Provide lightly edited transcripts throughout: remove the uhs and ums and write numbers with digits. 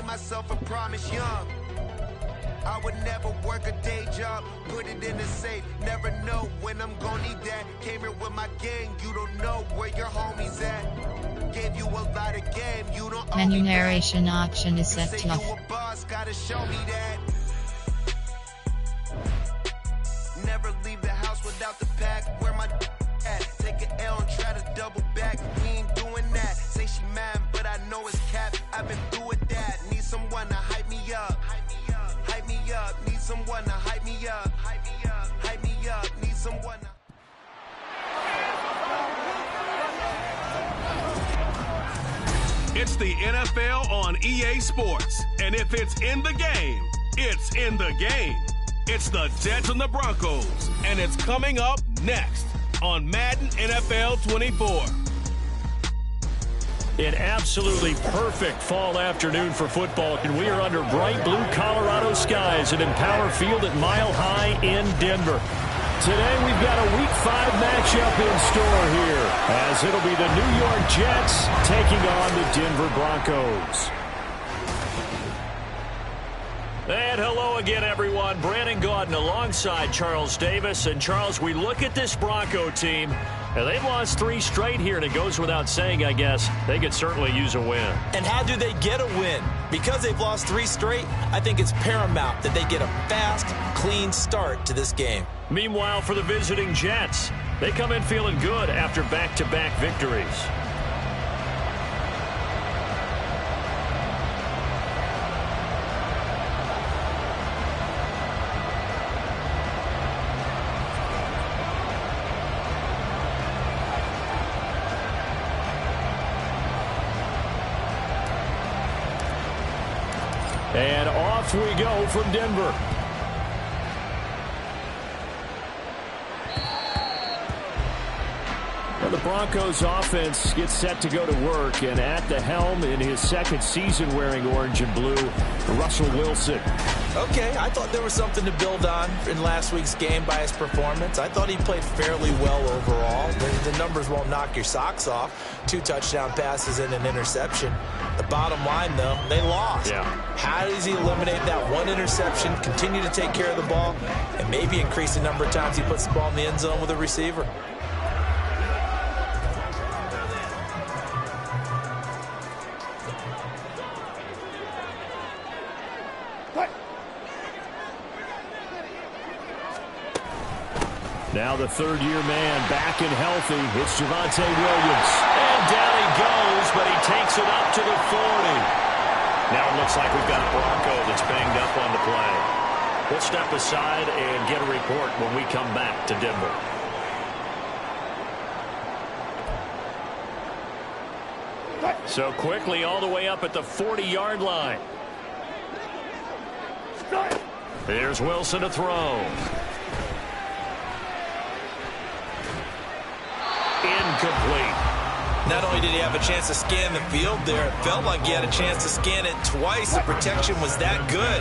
myself a promise young. I would never work a day job, put it in the safe. Never know when I'm gonna need that. Came here with my gang, you don't know where your homies at. Gave you a lot of game, you don't owe Menu me that. narration option is You set say off. you a boss, gotta show me that. Never leave the house without the pack. Where my at? Take an L and try to double back. We ain't doing that. Say she mad, but I know it's cap. I've been through with that. Need someone to hype me up. Hype me up. Need someone to hype me up. Hype me up. Hype me up. Need someone to... It's the NFL on EA Sports. And if it's in the game, it's in the game. It's the Jets and the Broncos. And it's coming up next on Madden NFL 24. An absolutely perfect fall afternoon for football, and we are under bright blue Colorado skies at Empower Field at Mile High in Denver. Today we've got a Week 5 matchup in store here, as it'll be the New York Jets taking on the Denver Broncos. And hello again, everyone. Brandon Gaudin alongside Charles Davis. And Charles, we look at this Bronco team, and they've lost 3 straight here, and it goes without saying, I guess, they could certainly use a win. And how do they get a win? Because they've lost 3 straight, I think it's paramount that they get a fast, clean start to this game. Meanwhile, for the visiting Jets, they come in feeling good after back-to-back victories. And off we go from Denver. Well, the Broncos offense gets set to go to work, and at the helm in his second season wearing orange and blue, Russell Wilson. Okay, I thought there was something to build on in last week's game by his performance. I thought he played fairly well overall. The numbers won't knock your socks off. 2 touchdown passes and an interception. The bottom line, though, they lost. Yeah. How does he eliminate that 1 interception, continue to take care of the ball, and maybe increase the number of times he puts the ball in the end zone with a receiver? Now the third-year man back and healthy. It's Javonte Williams. And down he goes, but he takes it up to the 40. Now it looks like we've got a Bronco that's banged up on the play. We'll step aside and get a report when we come back to Denver. So quickly all the way up at the 40-yard line. Here's Wilson to throw. Incomplete. Not only did he have a chance to scan the field there, it felt like he had a chance to scan it twice. The protection was that good.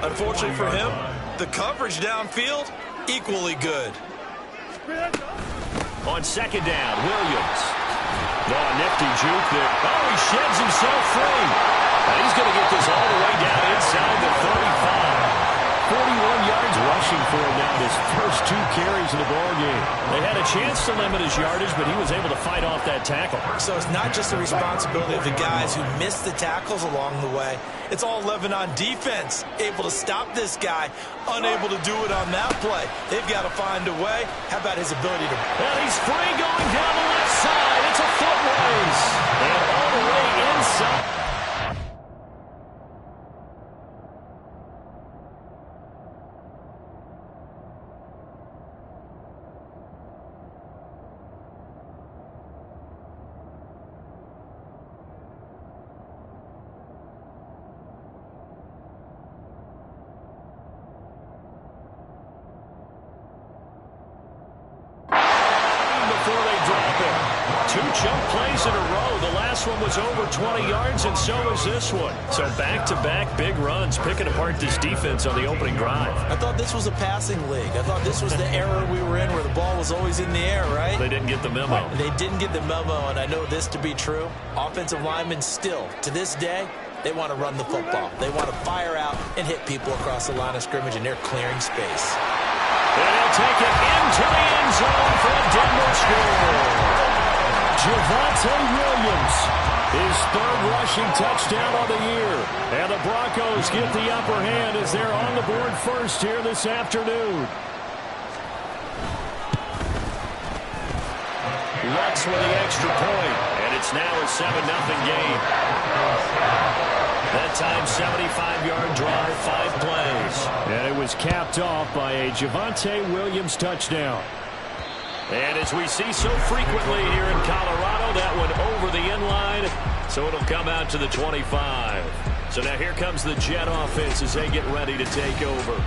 Unfortunately for him, the coverage downfield, equally good. On second down, Williams. Oh, nifty juke there. Oh, he sheds himself free. And he's going to get this all the way down inside the 35. 41 yards rushing for him now, his first 2 carries in the ballgame. They had a chance to limit his yardage, but he was able to fight off that tackle. So it's not just the responsibility of the guys who missed the tackles along the way. It's all Lebanon defense, able to stop this guy, unable to do it on that play. They've got to find a way. How about his ability to... And he's free going down the left side. It's a foot race. And all the way inside. Before they drop it. 2 chunk plays in a row. The last one was over 20 yards, and so was this one. So back-to-back big runs, picking apart this defense on the opening drive. I thought this was a passing league. I thought this was the era we were in where the ball was always in the air, right? They didn't get the memo. They didn't get the memo, and I know this to be true. Offensive linemen still, to this day, they want to run the football. They want to fire out and hit people across the line of scrimmage, and they're clearing space. And he'll take it into the end zone for a Denver score. Javonte Williams, his third rushing touchdown of the year. And the Broncos get the upper hand as they're on the board first here this afternoon. Lutz with the extra point, and it's now a 7-0 game. That time, 75-yard drive, 5 plays. And it was capped off by a Javonte Williams touchdown. And as we see so frequently here in Colorado, that one over the end line, so it'll come out to the 25. So now here comes the Jet offense as they get ready to take over.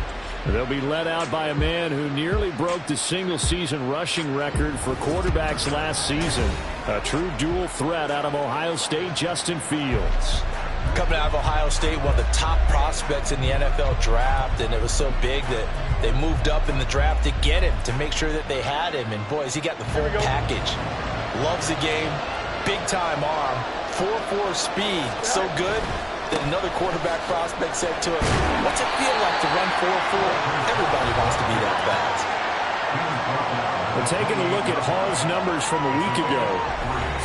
They'll be led out by a man who nearly broke the single-season rushing record for quarterbacks last season. A true dual threat out of Ohio State, Justin Fields. Coming out of Ohio State, one of the top prospects in the NFL draft, and it was so big that they moved up in the draft to get him, to make sure that they had him. And, boys, he got the full package. Loves the game, big-time arm, 4.4 speed, so good that another quarterback prospect said to him, what's it feel like to run 4.4? Everybody wants to be that fast. We're taking a look at Hall's numbers from a week ago.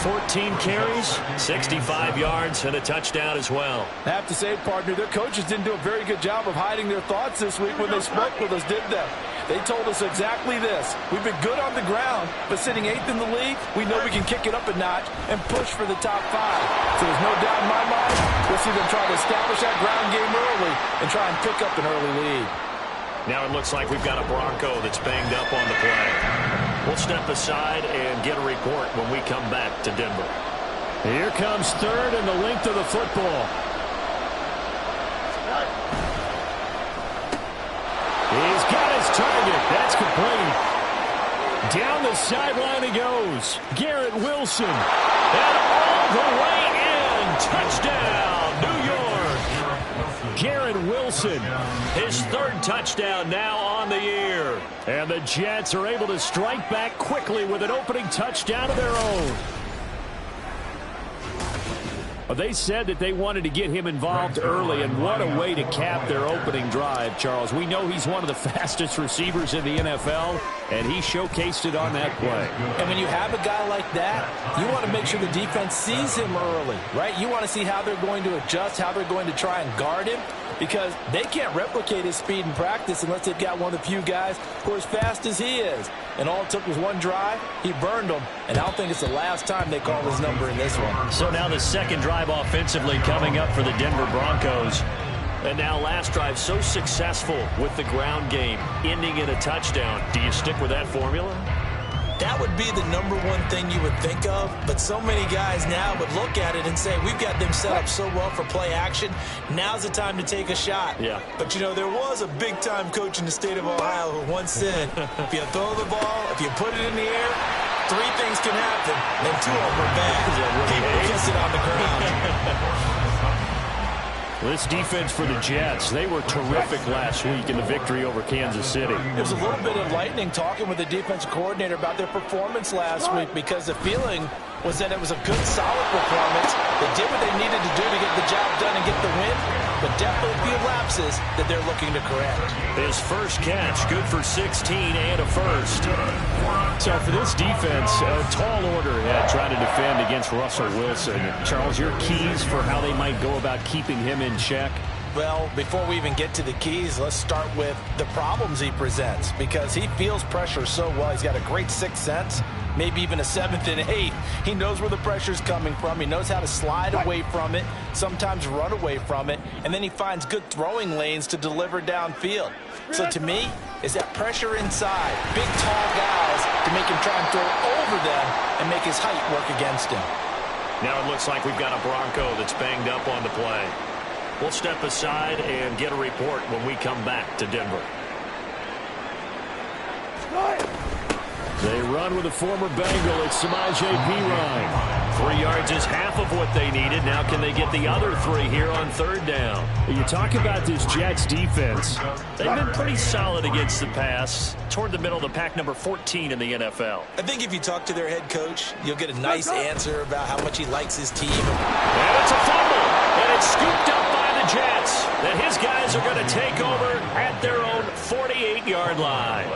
14 carries, 65 yards, and a touchdown as well. I have to say, partner, their coaches didn't do a very good job of hiding their thoughts this week when they spoke with us, did they? They told us exactly this. We've been good on the ground, but sitting 8th in the league, we know we can kick it up a notch and push for the top 5. So there's no doubt in my mind, we'll see them try to establish that ground game early and try and pick up an early lead. Now it looks like we've got a Bronco that's banged up on the play. We'll step aside and get a report when we come back to Denver. Here comes third and the length of the football. He's got his target. That's complete. Down the sideline he goes. Garrett Wilson. And all the way in. Touchdown, New York. Garrett Wilson, his third touchdown now on the year. And the Jets are able to strike back quickly with an opening touchdown of their own. They said that they wanted to get him involved early, and what a way to cap their opening drive, Charles. We know he's one of the fastest receivers in the NFL, and he showcased it on that play. And when you have a guy like that, you want to make sure the defense sees him early, right? You want to see how they're going to adjust, how they're going to try and guard him, because they can't replicate his speed in practice unless they've got one of the few guys who are as fast as he is. And all it took was one drive. He burned them, and I don't think it's the last time they call his number in this one. So now the second drive offensively coming up for the Denver Broncos. And now last drive so successful with the ground game, ending in a touchdown. Do you stick with that formula? That would be the number one thing you would think of, but so many guys now would look at it and say, we've got them set up so well for play action. Now's the time to take a shot. Yeah. But, you know, there was a big-time coach in the state of Ohio who once said, if you throw the ball, if you put it in the air, 3 things can happen, and 2 of them are bad. People kiss it on the ground. This defense for the Jets, they were terrific last week in the victory over Kansas City. There was a little bit of lightning talking with the defensive coordinator about their performance last week, because the feeling was that it was a good, solid performance. They did what they needed to do to get the job done and get the win, but definitely a few lapses that they're looking to correct. His first catch, good for 16 and a first. So for this defense, a tall order trying to defend against Russell Wilson. Charles, your keys for how they might go about keeping him in check? Well, before we even get to the keys, let's start with the problems he presents, because he feels pressure so well. He's got a great sixth sense, maybe even a 7th and 8th. He knows where the pressure's coming from. He knows how to slide away from it, sometimes run away from it, and then he finds good throwing lanes to deliver downfield. So to me, it's that pressure inside, big, tall guys to make him try and throw over them and make his height work against him. Now it looks like we've got a Bronco that's banged up on the play. We'll step aside and get a report when we come back to Denver. They run with a former Bengal. It's Samaje Perine. 3 yards is half of what they needed. Now can they get the other 3 here on third down? You talk about this Jets defense. They've been pretty solid against the pass. Toward the middle of the pack, number 14 in the NFL. I think if you talk to their head coach, you'll get a nice answer about how much he likes his team. And it's a fumble. And it's scooped up by the Jets. And his guys are going to take over at their own 48-yard line.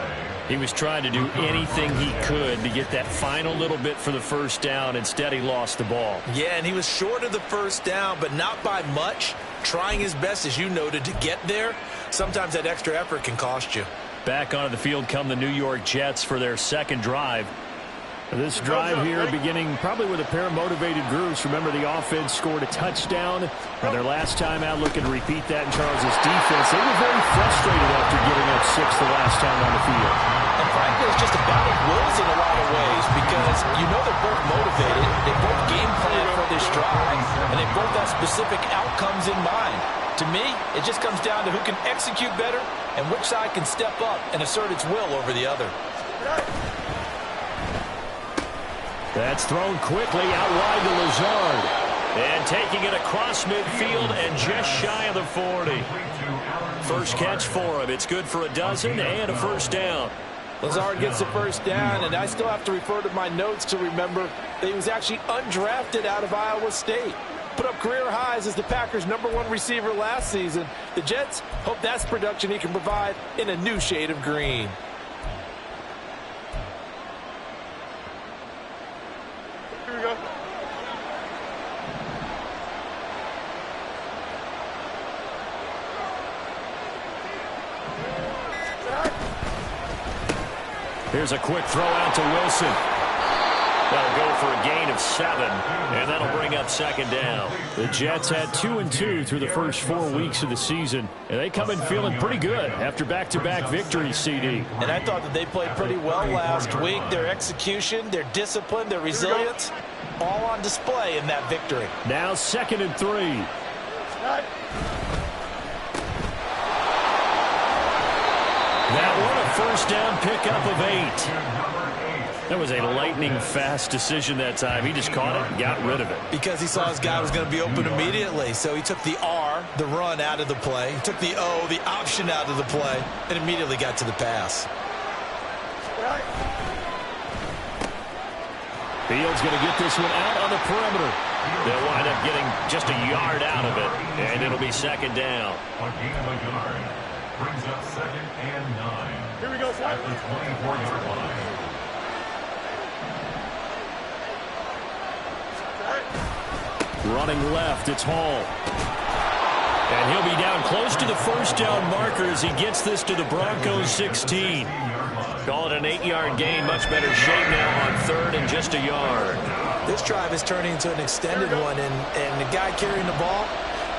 He was trying to do anything he could to get that final little bit for the first down. Instead, he lost the ball. Yeah, and he was short of the first down, but not by much. Trying his best, as you noted, to get there. Sometimes that extra effort can cost you. Back onto the field come the New York Jets for their second drive. This drive here beginning probably with a pair of motivated groups. Remember, the offense scored a touchdown. Their last time out, looking to repeat that in Charles' defense. They were very frustrated after giving up 6 the last time on the field. And frankly, it's just a battle of wills in a lot of ways because you know they're both motivated. They both game plan for this drive, and they both have specific outcomes in mind. To me, it just comes down to who can execute better and which side can step up and assert its will over the other. That's thrown quickly out wide to Lazard. And taking it across midfield and just shy of the 40. First catch for him. It's good for a dozen and a first down. Lazard gets the first down, and I still have to refer to my notes to remember that he was actually undrafted out of Iowa State. Put up career highs as the Packers' #1 receiver last season. The Jets hope that's production he can provide in a new shade of green. Here we go. Here's a quick throw out to Wilson. That'll go for a gain of 7, and that'll bring up second down. The Jets had 2-2 through the first 4 weeks of the season, and they come in feeling pretty good after back-to-back victories, CD. And I thought that they played pretty well last week. Their execution, their discipline, their resilience, all on display in that victory. Now 2nd and 3. That one a first down pickup of 8. That was a lightning-fast decision that time. He just caught it and got rid of it. Because he saw his guy was going to be open immediately. So he took the R, the run, out of the play. He took the O, the option, out of the play, and immediately got to the pass. Fields going to get this one out on the perimeter. They'll wind up getting just a yard out of it, and it'll be second down. A gain of a yard brings up 2nd and 9. Here we go, at the 24-yard line. Running left, it's Hall. And he'll be down close to the first down marker as he gets this to the Broncos 16. Call it an 8-yard gain. Much better shape now on 3rd and just a yard. This drive is turning into an extended one, and the guy carrying the ball,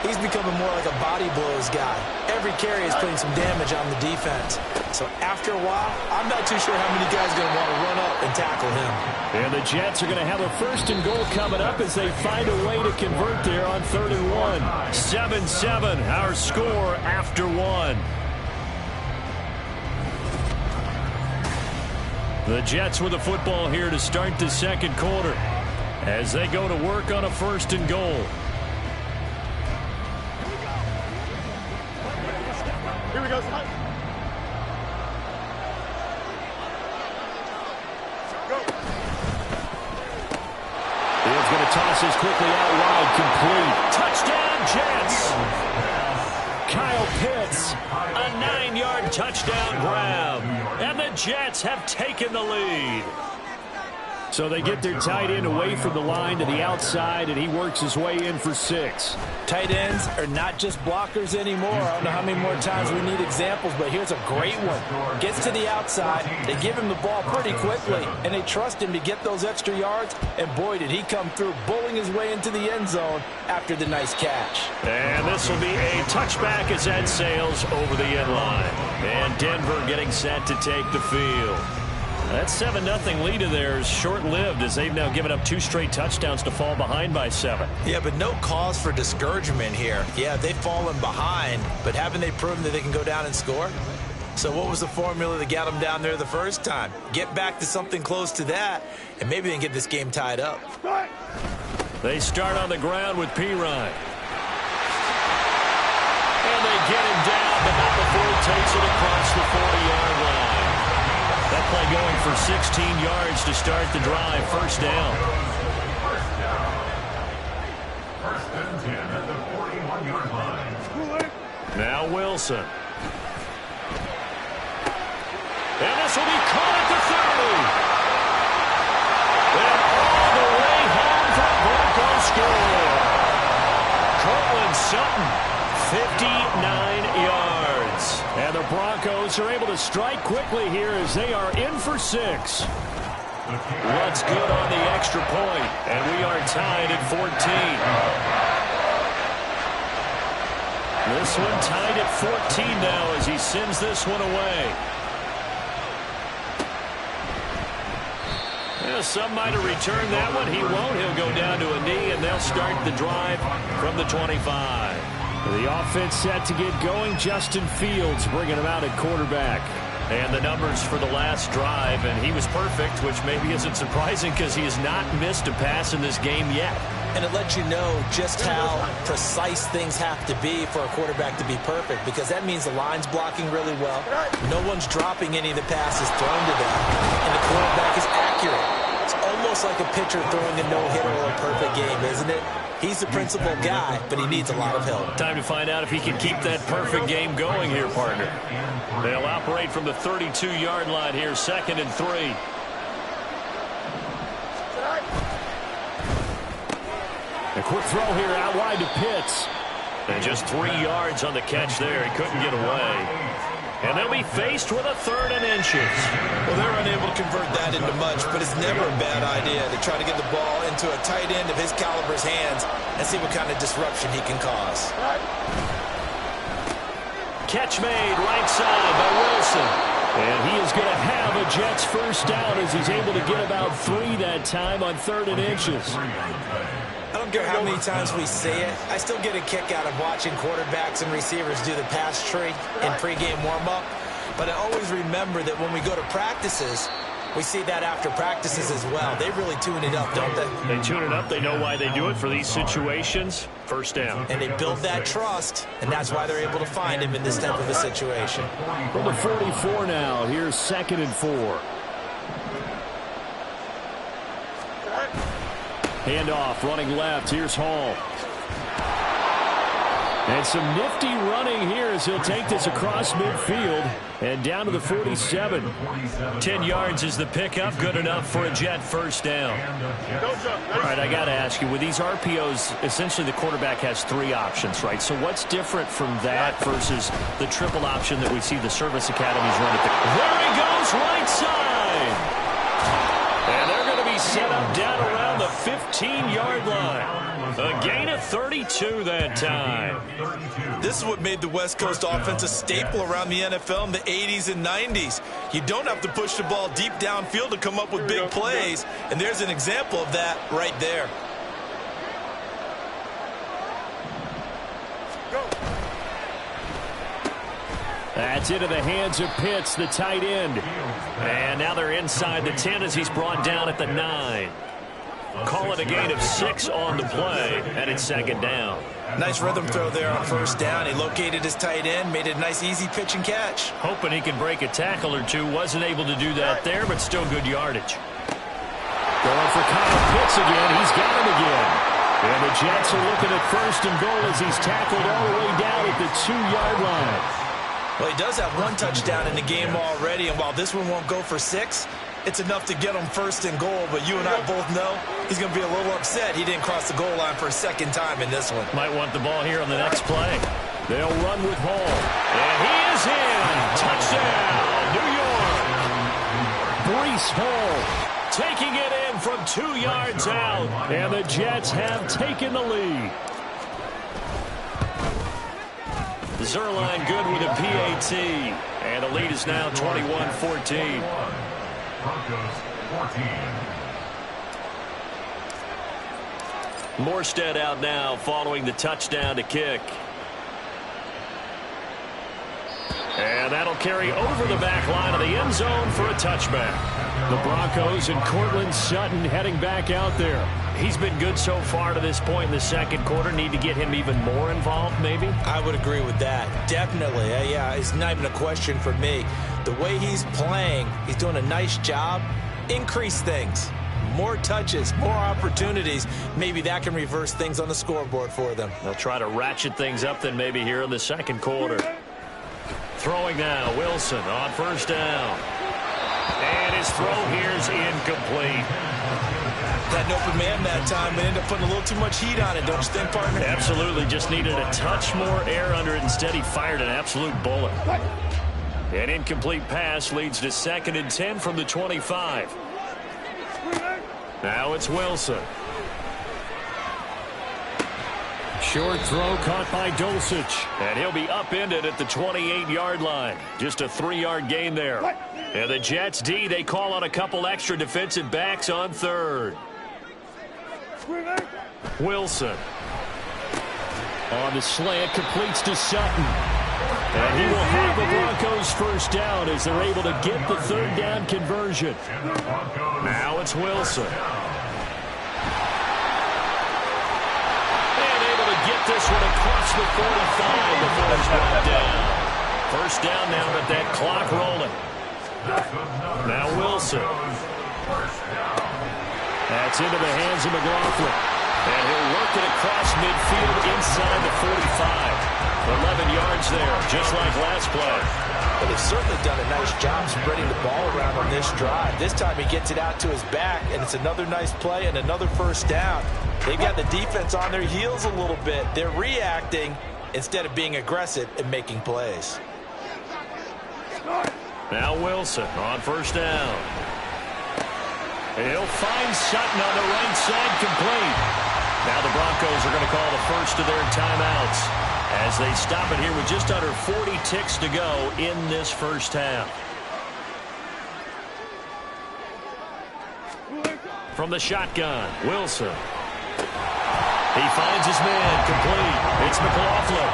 he's becoming more like a body blows guy. Every carry is putting some damage on the defense. So after a while, I'm not too sure how many guys are going to want to run up and tackle him. And the Jets are going to have a 1st and goal coming up as they find a way to convert there on 3rd and 1. 7-7, our score after 1. The Jets with the football here to start the second quarter as they go to work on a 1st and goal. Here we go. Fields going to toss this quickly out wide, complete. Touchdown, Jets! Kyle Pitts, a 9-yard touchdown grab. And the Jets have taken the lead. So they get their tight end away from the line to the outside, and he works his way in for 6. Tight ends are not just blockers anymore. I don't know how many more times we need examples, but here's a great one. Gets to the outside, they give him the ball pretty quickly, and they trust him to get those extra yards, and boy, did he come through, bowling his way into the end zone after the nice catch. And this will be a touchback as that sails over the end line. And Denver getting set to take the field. That 7-0 lead of theirs short-lived as they've now given up 2 straight touchdowns to fall behind by 7. Yeah, but no cause for discouragement here. Yeah, they've fallen behind, but haven't they proven that they can go down and score? So what was the formula that got them down there the first time? Get back to something close to that, and maybe they can get this game tied up. They start on the ground with Pirine. And they get him down, but not before he takes it across the 40-yard line. That play going for 16 yards to start the drive. First down. First and 10 at the 40. Now Wilson. And this will be caught at the 30. And all the way home for a Broncos score. Cortland Sutton, 59 yards. And the Broncos are able to strike quickly here as they are in for 6. What's good on the extra point, and we are tied at 14. This one tied at 14 now as he sends this one away. Yeah, some might have returned that one. He won't. He'll go down to a knee, and they'll start the drive from the 25. The offense set to get going. Justin Fields bringing him out at quarterback. And the numbers for the last drive, and he was perfect, which maybe isn't surprising because he has not missed a pass in this game yet. And it lets you know just how precise things have to be for a quarterback to be perfect, because that means the line's blocking really well. No one's dropping any of the passes thrown to them, and the quarterback is accurate. It's almost like a pitcher throwing a no-hitter or a perfect game, isn't it? He's the principal guy, but he needs a lot of help. Time to find out if he can keep that perfect game going here, partner. They'll operate from the 32-yard line here, 2nd and 3. A quick throw here out wide to Pitts. And just 3 yards on the catch there. He couldn't get away. And they'll be faced with a 3rd and inches. Well, they're unable to convert that into much, but it's never a bad idea to try to get the ball into a tight end of his caliber's hands and see what kind of disruption he can cause. Catch made right side by Wilson. And he is going to have a Jets first down as he's able to get about 3 that time on 3rd and inches. I don't care how many times we see it. I still get a kick out of watching quarterbacks and receivers do the pass tree in pregame warm-up. But I always remember that when we go to practices, we see that after practices as well. They really tune it up, don't they? They tune it up. They know why they do it for these situations. First down. And they build that trust, and that's why they're able to find him in this type of a situation. From the 44 now, here's 2nd and 4. Handoff, running left. Here's Hall. And some nifty running here as he'll take this across midfield and down to the 47. 10 yards is the pickup. Good enough for a Jet first down. All right, I got to ask you, with these RPOs, essentially the quarterback has 3 options, right? So what's different from that versus the triple option that we see the service academies run at the... There he goes, right side! And they're going to be set up down around the 15-yard line. A gain of 32 that time. This is what made the West Coast offense a staple around the NFL in the 80s and 90s. You don't have to push the ball deep downfield to come up with big plays, and there's an example of that right there. That's into the hands of Pitts, the tight end. And now they're inside the 10 as he's brought down at the 9. Call it a gain of 6 on the play, and it's 2nd down. Nice rhythm throw there on first down. He located his tight end, made it a nice easy pitch and catch. Hoping he can break a tackle or two. Wasn't able to do that there, but still good yardage. Going for Kyle Pitts again. He's got him again. And the Jets are looking at 1st and goal as he's tackled all the way down at the 2-yard line. Well, he does have 1 touchdown in the game already, and while this one won't go for 6, it's enough to get him 1st and goal, but you and I both know he's going to be a little upset he didn't cross the goal line for a 2nd time in this one. Might want the ball here on the next play. They'll run with Hall. And he is in. Touchdown, New York. Breece Hall taking it in from 2 yards out. And the Jets have taken the lead. Zuerlein good with a PAT. And the lead is now 21-14. Broncos 14. Morstead out now following the touchdown to kick. And that'll carry over the back line of the end zone for a touchback. The Broncos and Cortland Sutton heading back out there. He's been good so far to this point in the 2nd quarter. Need to get him even more involved, maybe? I would agree with that. Definitely. Yeah, it's not even a question for me. The way he's playing, he's doing a nice job. Increase things. more touches, more opportunities. Maybe that can reverse things on the scoreboard for them. They'll try to ratchet things up then maybe here in the second quarter. Throwing now, Wilson on first down. And his throw here's incomplete. Had an open man that time, but ended up putting a little too much heat on it, don't you think, partner? Absolutely, just needed a touch more air under it. Instead, he fired an absolute bullet. An incomplete pass leads to 2nd and 10 from the 25. Now it's Wilson. Short throw caught by Dulcich. And he'll be upended at the 28-yard line. Just a 3-yard gain there. And the Jets D, they call on a couple extra defensive backs on 3rd. Wilson. On the slant, completes to Sutton. And he will have the Broncos first down as they're able to get the 3rd down conversion. Now it's Wilson. And able to get this one across the 45 before it's brought down. First down now with that clock rolling. Now Wilson. That's into the hands of McLaughlin. And he'll work it across midfield inside the 45. 11 yards there, just like last play. But they've certainly done a nice job spreading the ball around on this drive. This time he gets it out to his back, and it's another nice play and another first down. They've got the defense on their heels a little bit. They're reacting instead of being aggressive and making plays. Now Wilson on first down. He'll find Sutton on the right side, complete. Now the Broncos are going to call the first of their timeouts as they stop it here with just under 40 ticks to go in this first half. From the shotgun, Wilson. He finds his man, complete. It's McLaughlin.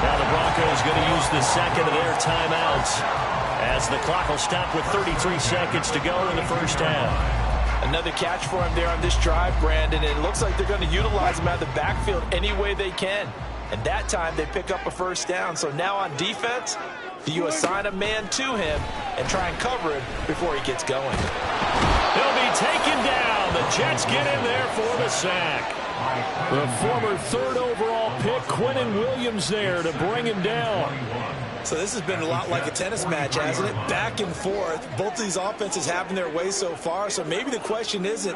Now the Broncos going to use the second of their timeouts as the clock will stop with 33 seconds to go in the first half. Another catch for him there on this drive, Brandon, and it looks like they're going to utilize him out of the backfield any way they can. And that time they pick up a first down. So now on defense, do you assign a man to him and try and cover him before he gets going? He'll be taken down. The Jets get in there for the sack. The former 3rd overall pick, Quinnen Williams, there to bring him down. So this has been a lot like a tennis match, hasn't it? Back and forth. Both of these offenses having their way so far. So maybe the question isn't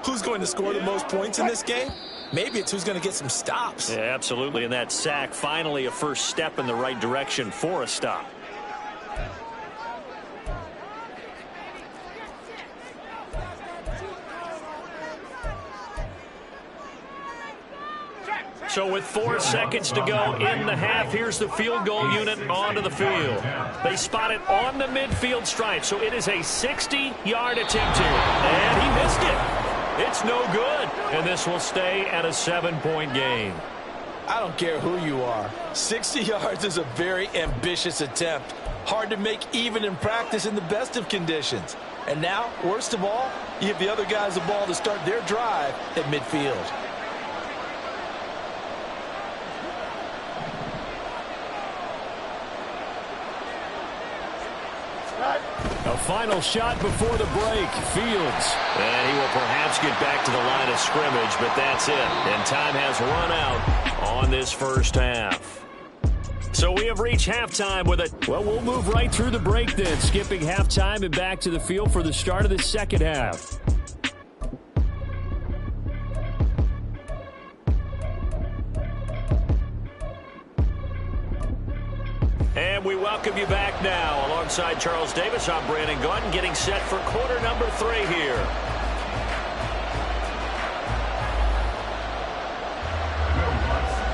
who's going to score the most points in this game. Maybe it's who's going to get some stops. Yeah, absolutely. And that sack, finally a first step in the right direction for a stop. So with 4 seconds to go in the half, here's the field goal unit onto the field. They spot it on the midfield stripe, so it is a 60-yard attempt here. And he missed it. It's no good. And this will stay at a 7-point game. I don't care who you are. 60 yards is a very ambitious attempt. Hard to make even in practice in the best of conditions. And now, worst of all, you give the other guys the ball to start their drive at midfield. A final shot before the break. Fields. And he will perhaps get back to the line of scrimmage, but that's it. And time has run out on this first half. So we have reached halftime with it. Well, we'll move right through the break then, skipping halftime and back to the field for the start of the second half. And we welcome you back now. Alongside Charles Davis, I'm Brandon Gaudin, getting set for quarter number 3 here.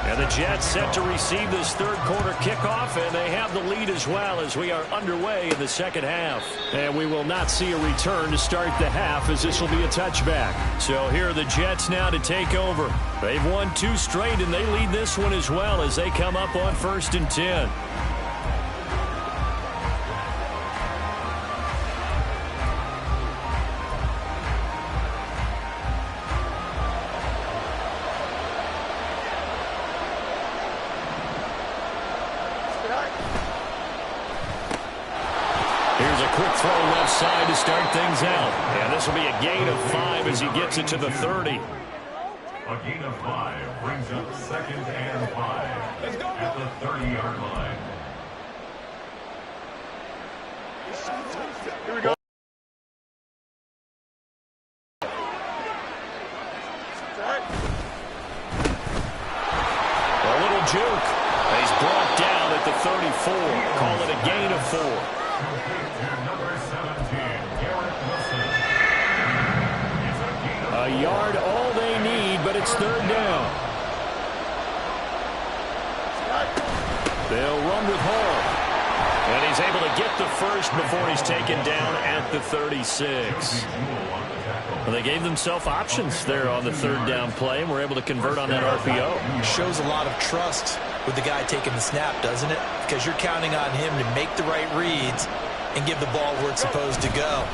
And the Jets set to receive this third quarter kickoff, and they have the lead as well as we are underway in the second half. And we will not see a return to start the half, as this will be a touchback. So here are the Jets now to take over. They've won 2 straight, and they lead this one as well as they come up on 1st and 10. Here's a quick throw left side to start things out. And this will be a gain of 5 as he gets it to the 30. A gain of 5 brings up 2nd and 5 at the 30-yard line. Here we go. A little juke. He's brought down at the 34. Call it a gain of 4. Number 17, Garrett Wilson. A yard all they need, but it's 3rd down. They'll run with Hall. And he's able to get the first before he's taken down at the 36. Well, they gave themselves options there on the 3rd down play, and were able to convert on that RPO. Shows a lot of trust with the guy taking the snap, doesn't it? Because you're counting on him to make the right reads and give the ball where it's supposed to go.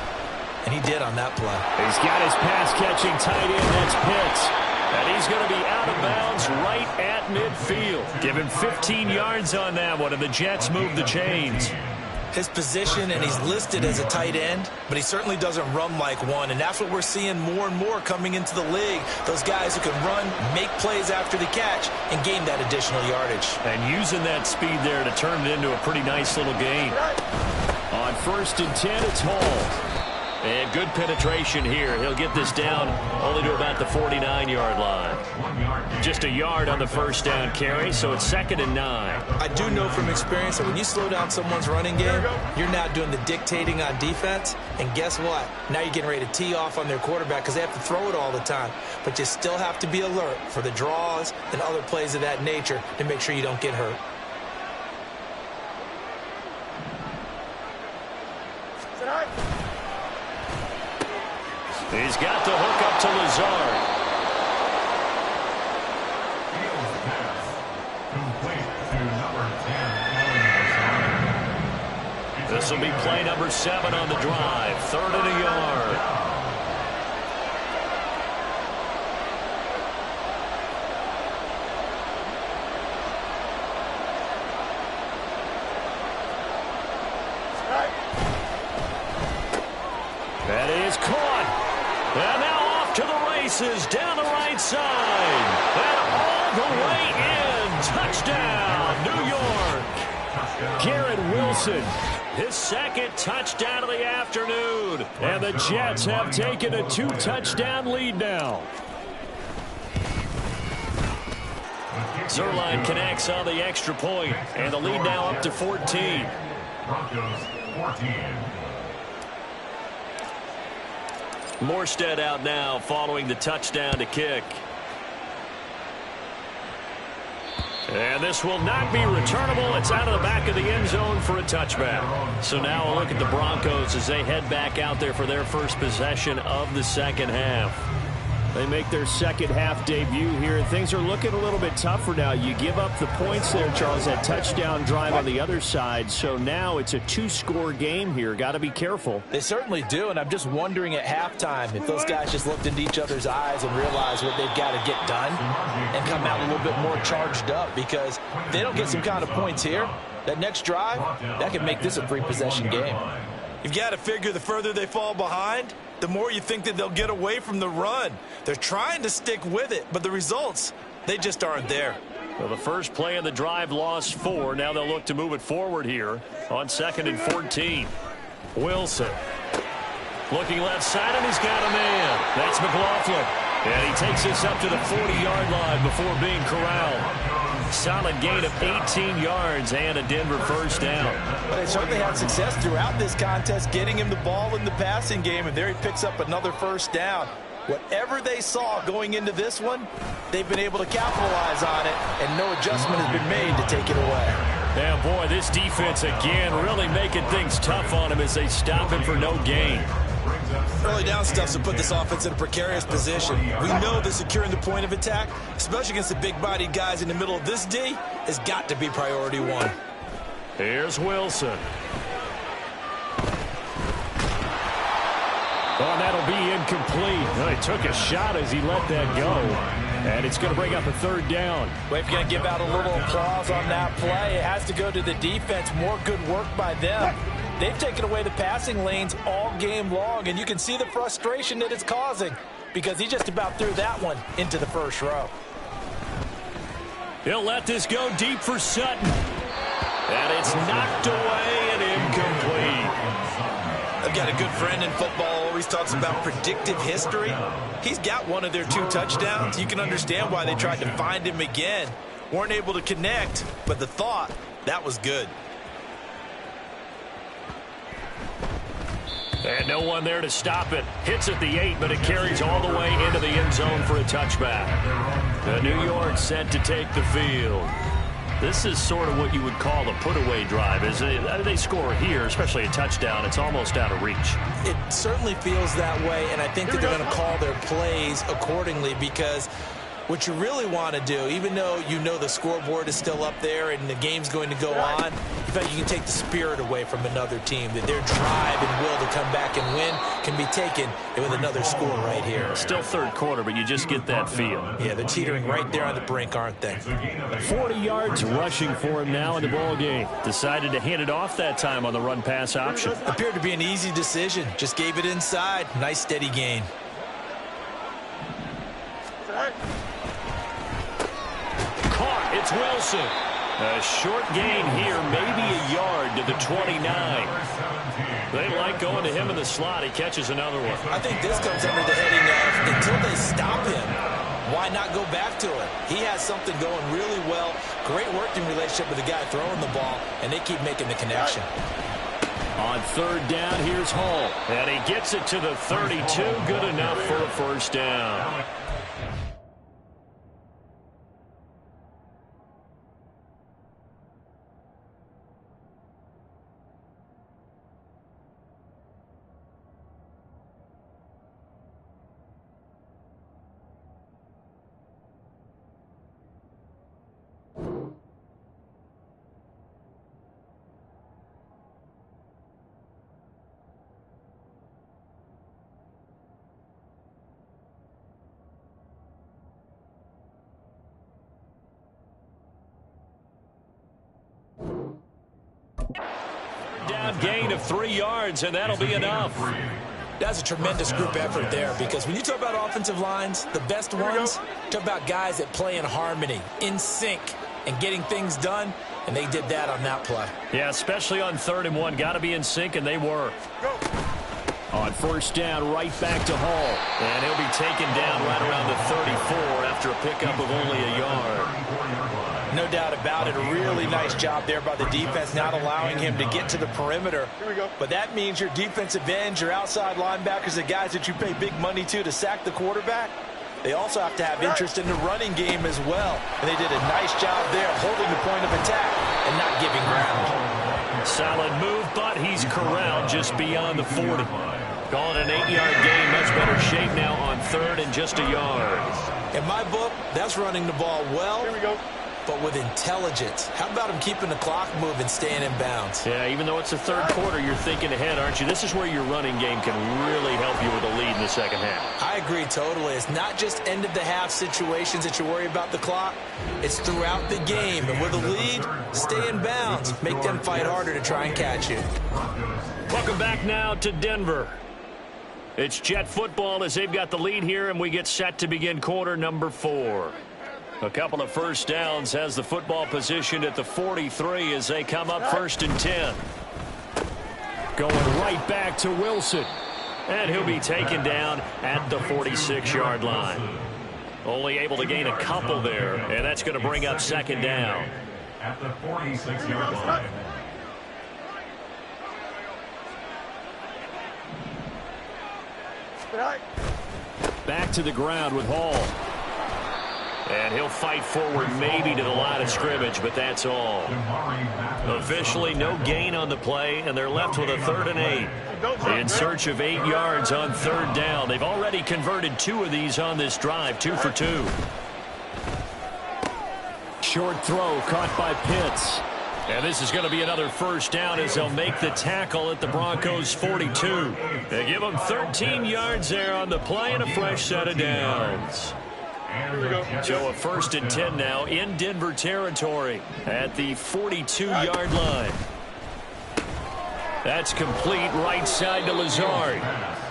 And he did on that play. He's got his pass-catching tight end. That's Pitts. And he's going to be out of bounds right at midfield. Give him 15 yards on that one, and the Jets move the chains. His position, and he's listed as a tight end, but he certainly doesn't run like one, and that's what we're seeing more and more coming into the league. Those guys who can run, make plays after the catch, and gain that additional yardage. And using that speed there to turn it into a pretty nice little gain. On 1st and 10, it's Hall. And good penetration here. He'll get this down only to about the 49-yard line. Just a yard on the 1st down carry, so it's 2nd and 9. I do know from experience that when you slow down someone's running game, you're now doing the dictating on defense. And guess what? Now you're getting ready to tee off on their quarterback because they have to throw it all the time. But you still have to be alert for the draws and other plays of that nature to make sure you don't get hurt. He's got the hook up to Lazard. This will be play number 7 on the drive. 3rd and a yard. That is caught. And now off to the races down the right side. And all the way in. Touchdown, New York. Garrett Wilson, his 2nd touchdown of the afternoon. And the Jets have taken a 2-touchdown lead now. Zuerlein connects on the extra point, and the lead now up to 14. Broncos 14. Morstead out now following the touchdown to kick. And this will not be returnable. It's out of the back of the end zone for a touchback. So now a look at the Broncos as they head back out there for their first possession of the 2nd half. They make their 2nd half debut here. Things are looking a little bit tougher now. You give up the points there, Charles, that touchdown drive on the other side. So now it's a 2-score game here. Got to be careful. They certainly do, and I'm just wondering at halftime if those guys just looked into each other's eyes and realized what they've got to get done and come out a little bit more charged up, because if they don't get some kind of points here, that next drive, that could make this a 3-possession game. You've got to figure the further they fall behind, the more you think that they'll get away from the run. They're trying to stick with it, but the results, they just aren't there. Well, the first play of the drive lost 4. Now they'll look to move it forward here on 2nd and 14. Wilson looking left side, and he's got a man. That's McLaughlin. And he takes this up to the 40-yard line before being corralled. Solid gain of 18 yards and a Denver 1st down. But they certainly had success throughout this contest getting him the ball in the passing game, and there he picks up another 1st down. Whatever they saw going into this one, they've been able to capitalize on it, and no adjustment has been made to take it away. Yeah, boy, this defense again really making things tough on him as they stop him for no gain. Early down stuff to put this offense in a precarious position. We know that securing the point of attack, especially against the big-bodied guys in the middle of this D, has got to be priority 1. Here's Wilson. Oh, that'll be incomplete. Well, he took a shot as he let that go. And it's going to bring up a 3rd down. Well, if you're going to give out a little applause on that play, it has to go to the defense. More good work by them. They've taken away the passing lanes all game long, and you can see the frustration that it's causing because he just about threw that one into the first row. He'll let this go deep for Sutton. And it's knocked away and incomplete. I've got a good friend in football, always talks about predictive history. He's got one of their 2 touchdowns. You can understand why they tried to find him again. Weren't able to connect, but the thought, that was good. And no one there to stop it. Hits at the 8, but it carries all the way into the end zone for a touchback. The New York set to take the field. This is sort of what you would call a put-away drive. As they score here, especially a touchdown, it's almost out of reach. It certainly feels that way, and I think that they're going to call their plays accordingly because what you really want to do, even though you know the scoreboard is still up there and the game's going to go on, in fact, you can take the spirit away from another team, that their drive and will to come back and win can be taken with another score right here. Still third quarter, but you just get that feel. Yeah, they're teetering right there on the brink, aren't they? 40 yards rushing for him now in the ball game. Decided to hand it off that time on the run-pass option. Appeared to be an easy decision. Just gave it inside. Nice, steady gain. Caught. It's Wilson. A short gain here, maybe a yard to the 29. They like going to him in the slot. He catches another one. I think this comes under the heading of until they stop him, why not go back to it? He has something going really well. Great working relationship with the guy throwing the ball, and they keep making the connection. On third down, here's Hall. And he gets it to the 32. Good enough for a first down. Gain of 3 yards, and that'll be enough. That's a tremendous group effort there because when you talk about offensive lines, the best ones, talk about guys that play in harmony, in sync, and getting things done, and they did that on that play. Yeah, especially on 3rd and 1. Got to be in sync, and they were. On first down, right back to Hall. And he'll be taken down right around the 34 after a pickup of only a yard. No doubt about it. A really nice job there by the defense, not allowing him to get to the perimeter. But that means your defensive ends, your outside linebackers, the guys that you pay big money to sack the quarterback, they also have to have interest in the running game as well. And they did a nice job there holding the point of attack and not giving ground. Solid move, but he's corralled just beyond the 40. Call it an 8-yard gain. Much better shape now on 3rd and just a yard. In my book, that's running the ball well. But with intelligence. How about him keeping the clock moving, staying in bounds? Yeah, even though it's the 3rd quarter, you're thinking ahead, aren't you? This is where your running game can really help you with a lead in the second half. I agree totally. It's not just end-of-the-half situations that you worry about the clock. It's throughout the game. And with a lead, stay in bounds. Make them fight harder to try and catch you. Welcome back now to Denver. It's Jet football as they've got the lead here, and we get set to begin quarter number 4. A couple of first downs has the football positioned at the 43 as they come up 1st and 10. Going right back to Wilson. And he'll be taken down at the 46-yard line. Only able to gain a couple there, and that's going to bring up 2nd down. At the 46-yard line. Back to the ground with Hall. And he'll fight forward maybe to the line of scrimmage, but that's all. Officially no gain on the play, and they're left with a 3rd and 8. In search of 8 yards on 3rd down. They've already converted 2 of these on this drive, 2 for 2. Short throw caught by Pitts. And this is going to be another first down as they'll make the tackle at the Broncos' 42. They give them 13 yards there on the play and a fresh set of downs. So a 1st and 10 now in Denver territory at the 42-yard line. That's complete right side to Lazard.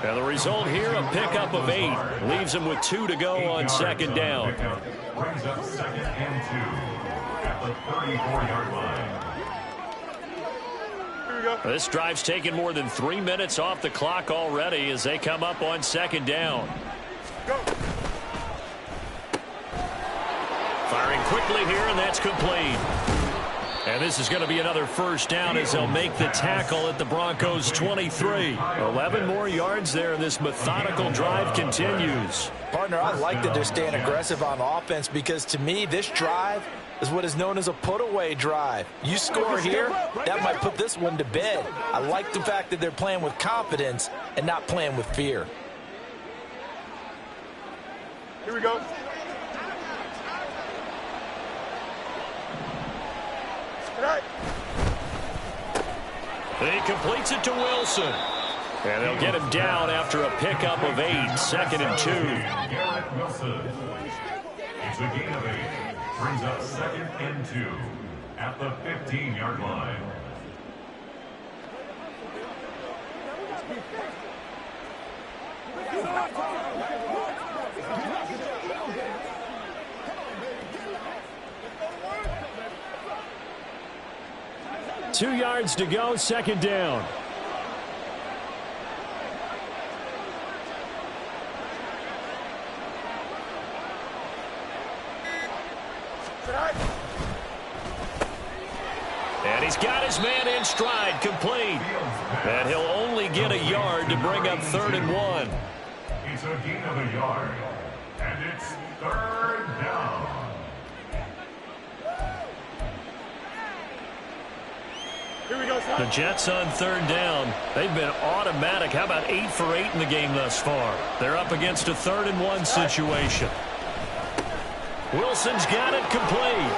And the result here, a pickup of 8. Leaves him with 2 to go on second down. Brings up 2nd and 2 at the 34-yard line. This drive's taken more than 3 minutes off the clock already as they come up on second down. Firing quickly here, and that's complete. And this is going to be another first down as they'll make the tackle at the Broncos' 23. 11 more yards there, and this methodical drive continues. Partner, I like that they're staying aggressive on offense because, to me, this drive is what is known as a put-away drive. You score here, that might put this one to bed. I like the fact that they're playing with confidence and not playing with fear. Here we go. He completes it to Wilson. And they'll get him down after a pickup of 8, 2nd and 2. Garrett Wilson. It's a gain of 8. Brings up 2nd and 2 at the 15-yard line. Two yards to go, second down. And he's got his man in stride, complete. And he'll only get a yard to bring up 3rd and 1. It's a gain of a yard, and it's 3rd down. Here we go, son. The Jets on 3rd down. They've been automatic. How about 8 for 8 in the game thus far? They're up against a 3rd and 1 situation. Wilson's got it complete.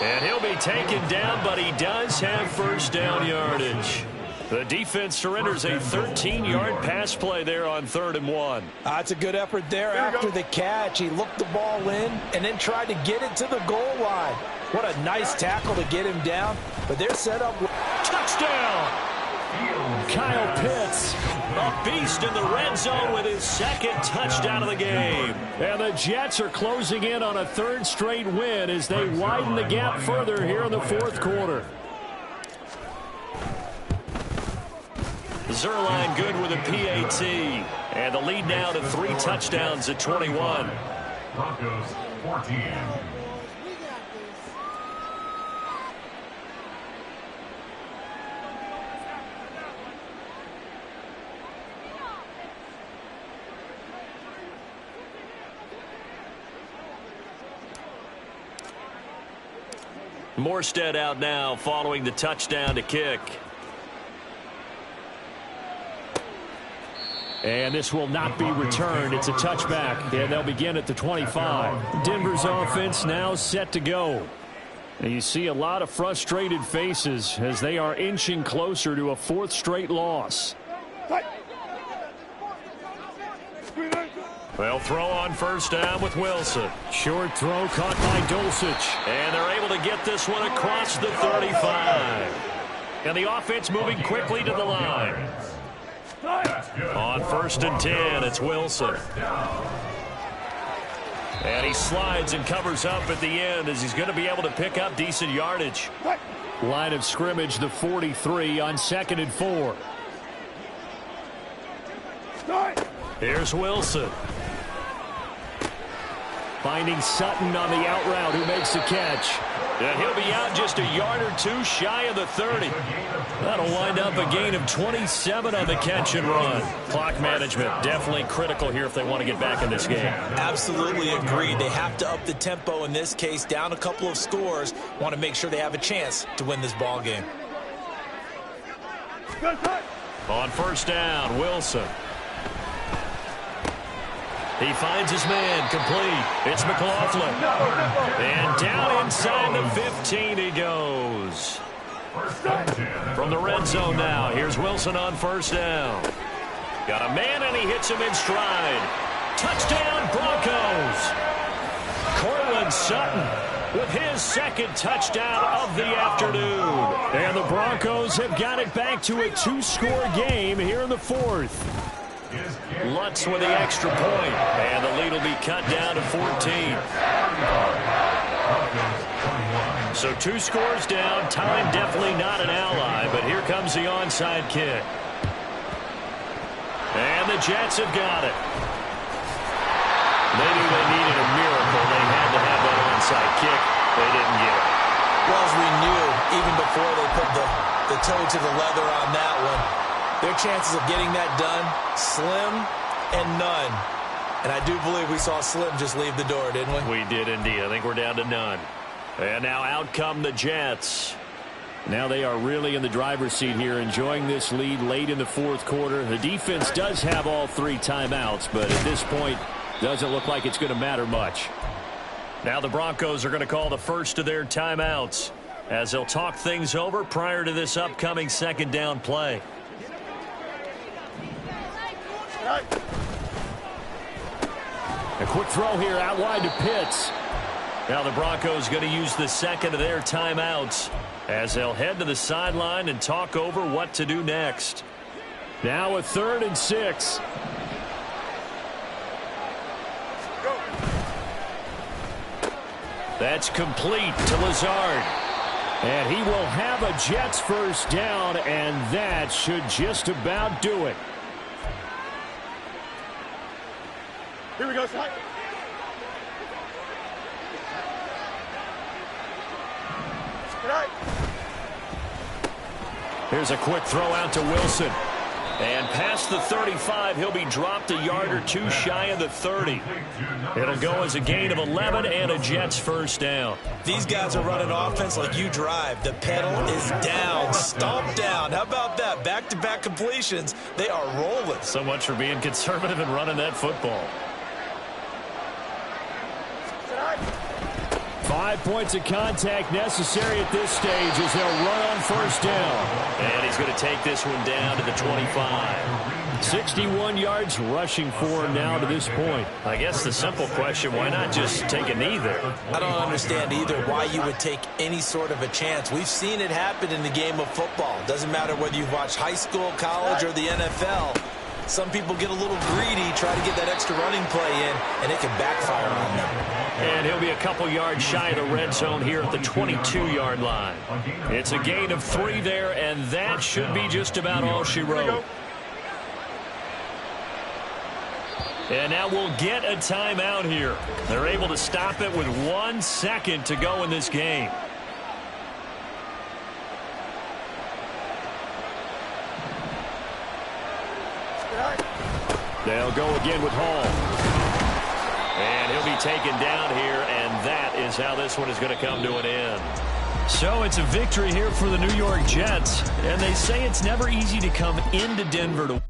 And he'll be taken down, but he does have first down yardage. The defense surrenders a 13-yard pass play there on 3rd and 1. That's a good effort there after the catch. He looked the ball in and then tried to get it to the goal line. What a nice tackle to get him down. But they're set up. Touchdown! Kyle Pitts, a beast in the red zone with his 2nd touchdown of the game. And the Jets are closing in on a 3rd straight win as they widen the gap further here in the 4th quarter. Zuerlein good with a PAT. And the lead now to 3 touchdowns at 21. Broncos 14. Morstead out now following the touchdown to kick. And this will not be returned. It's a touchback, and they'll begin at the 25. Denver's offense now set to go. And you see a lot of frustrated faces as they are inching closer to a 4th straight loss. They'll throw on first down with Wilson. Short throw caught by Dulcich. And they're able to get this one across the 35. And the offense moving quickly to the line. On 1st and 10, it's Wilson. And he slides and covers up at the end as he's going to be able to pick up decent yardage. Line of scrimmage, the 43 on 2nd and 4. Here's Wilson. Finding Sutton on the out route, who makes the catch. And he'll be out just a yard or 2 shy of the 30. That'll wind up a gain of 27 on the catch and run. Clock management definitely critical here if they want to get back in this game. Absolutely agreed. They have to up the tempo in this case, down a couple of scores. Want to make sure they have a chance to win this ball game. On first down, Wilson. He finds his man, complete. It's McLaughlin. And down inside the 15 he goes. From the red zone now, here's Wilson on first down. Got a man and he hits him in stride. Touchdown Broncos. Courtland Sutton with his 2nd touchdown of the afternoon. And the Broncos Broncos have got it back to a 2-score game here in the fourth. Lutz with the extra point, and the lead will be cut down to 14. So 2 scores down. Time definitely not an ally, but here comes the onside kick. And the Jets have got it. They knew they needed a miracle. They had to have that onside kick. They didn't get it. Well, as we knew, even before they put the toe to the leather on that one, their chances of getting that done, slim and none. And I do believe we saw Slim just leave the door, didn't we? We did indeed. I think we're down to none. And now out come the Jets. Now they are really in the driver's seat here, enjoying this lead late in the fourth quarter. The defense does have all 3 timeouts, but at this point, doesn't look like it's going to matter much. Now the Broncos are going to call the first of their timeouts as they'll talk things over prior to this upcoming second down play. A quick throw here out wide to Pitts. Now the Broncos going to use the second of their timeouts as they'll head to the sideline and talk over what to do next. Now a 3rd and 6. That's complete to Lazard. And he will have a Jets first down, and that should just about do it. Here we go, Scott. Here's a quick throw out to Wilson. And past the 35, he'll be dropped a yard or 2 shy of the 30. It'll go as a gain of 11 and a Jets first down. These guys are running offense like you drive. The pedal is down, stomped down. How about that? Back-to-back completions. They are rolling. So much for being conservative and running that football. 5 points of contact necessary at this stage as they'll run on first down. And he's going to take this one down to the 25. 61 yards rushing for him now to this point. I guess the simple question, why not just take a knee there? I don't understand either why you would take any sort of a chance. We've seen it happen in the game of football. Doesn't matter whether you watch high school, college, or the NFL. Some people get a little greedy, try to get that extra running play in, and it can backfire on them. And he'll be a couple yards shy of the red zone here at the 22-yard line. It's a gain of 3 there, and that should be just about all she wrote. And now we'll get a timeout here. They're able to stop it with 1 second to go in this game. They'll go again with Hall. And he'll be taken down here, and that is how this one is going to come to an end. So it's a victory here for the New York Jets, and they say it's never easy to come into Denver to